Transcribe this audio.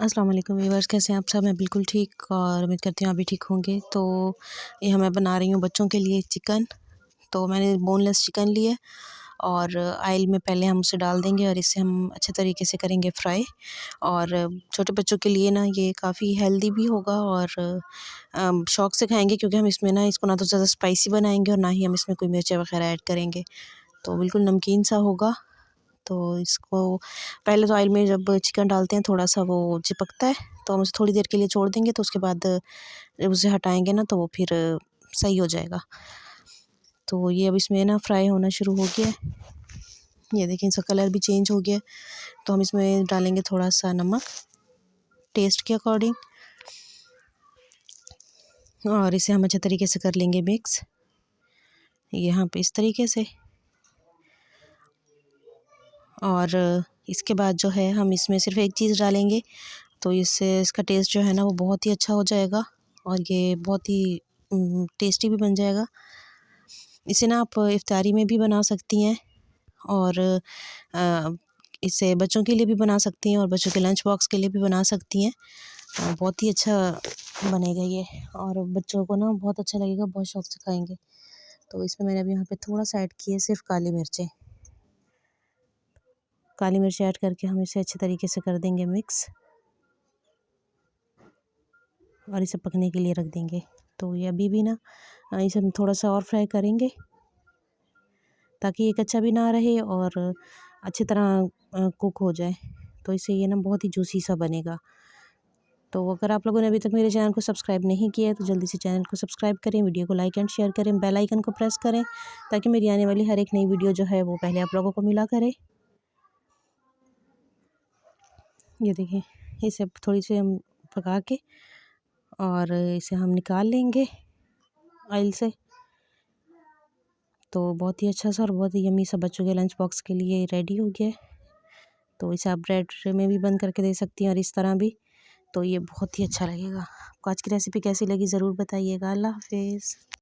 अस्सलाम वालेकुम व्यूअर्स, कैसे हैं आप सब। मैं बिल्कुल ठीक और उम्मीद करती हूँ आप भी ठीक होंगे। तो ये मैं बना रही हूँ बच्चों के लिए चिकन। तो मैंने बोनलेस चिकन लिया और ऑयल में पहले हम उसे डाल देंगे और इसे हम अच्छे तरीके से करेंगे फ्राई। और छोटे बच्चों के लिए ना ये काफ़ी हेल्दी भी होगा और शौक़ से खाएंगे, क्योंकि हम इसमें ना इसको ना तो ज़्यादा स्पाइसी बनाएंगे और ना ही हम इसमें कोई मिर्चें वगैरह ऐड करेंगे। तो बिल्कुल नमकीन सा होगा। तो इसको पहले तो ऑयल में जब चिकन डालते हैं थोड़ा सा वो चिपकता है, तो हम उसे थोड़ी देर के लिए छोड़ देंगे। तो उसके बाद जब उसे हटाएंगे ना तो वो फिर सही हो जाएगा। तो ये अब इसमें ना फ्राई होना शुरू हो गया है। ये देखिए इसका कलर भी चेंज हो गया है। तो हम इसमें डालेंगे थोड़ा सा नमक टेस्ट के अकॉर्डिंग और इसे हम अच्छे तरीके से कर लेंगे मिक्स यहाँ पे इस तरीके से। और इसके बाद जो है हम इसमें सिर्फ एक चीज़ डालेंगे, तो इससे इसका टेस्ट जो है ना वो बहुत ही अच्छा हो जाएगा और ये बहुत ही टेस्टी भी बन जाएगा। इसे ना आप इफ्तारी में भी बना सकती हैं और इसे बच्चों के लिए भी बना सकती हैं और बच्चों के लंच बॉक्स के लिए भी बना सकती हैं। बहुत ही अच्छा बनेगा ये और बच्चों को ना बहुत अच्छा लगेगा, बहुत शौक़ से खाएंगे। तो इसमें मैंने अभी यहाँ पे थोड़ा सा ऐड किए सिर्फ काली मिर्च ऐड करके हम इसे अच्छे तरीके से कर देंगे मिक्स और इसे पकने के लिए रख देंगे। तो ये अभी भी ना इसे हम थोड़ा सा और फ्राई करेंगे ताकि ये कच्चा भी ना रहे और अच्छी तरह कुक हो जाए। तो इससे ये ना बहुत ही जूसी सा बनेगा। तो अगर आप लोगों ने अभी तक मेरे चैनल को सब्सक्राइब नहीं किया है तो जल्दी से चैनल को सब्सक्राइब करें, वीडियो को लाइक एंड शेयर करें, बेल आइकन को प्रेस करें ताकि मेरी आने वाली हर एक नई वीडियो जो है वो पहले आप लोगों को मिला करे। ये देखिए इसे थोड़ी सी हम पका के और इसे हम निकाल लेंगे ऑयल से। तो बहुत ही अच्छा सा और बहुत ही यम्मी सा बच्चों के लंच बॉक्स के लिए रेडी हो गया है। तो इसे आप ब्रेड में भी बंद करके दे सकती हैं और इस तरह भी। तो ये बहुत ही अच्छा लगेगा। आपको आज की रेसिपी कैसी लगी ज़रूर बताइएगा। अल्लाह हाफ़िज़।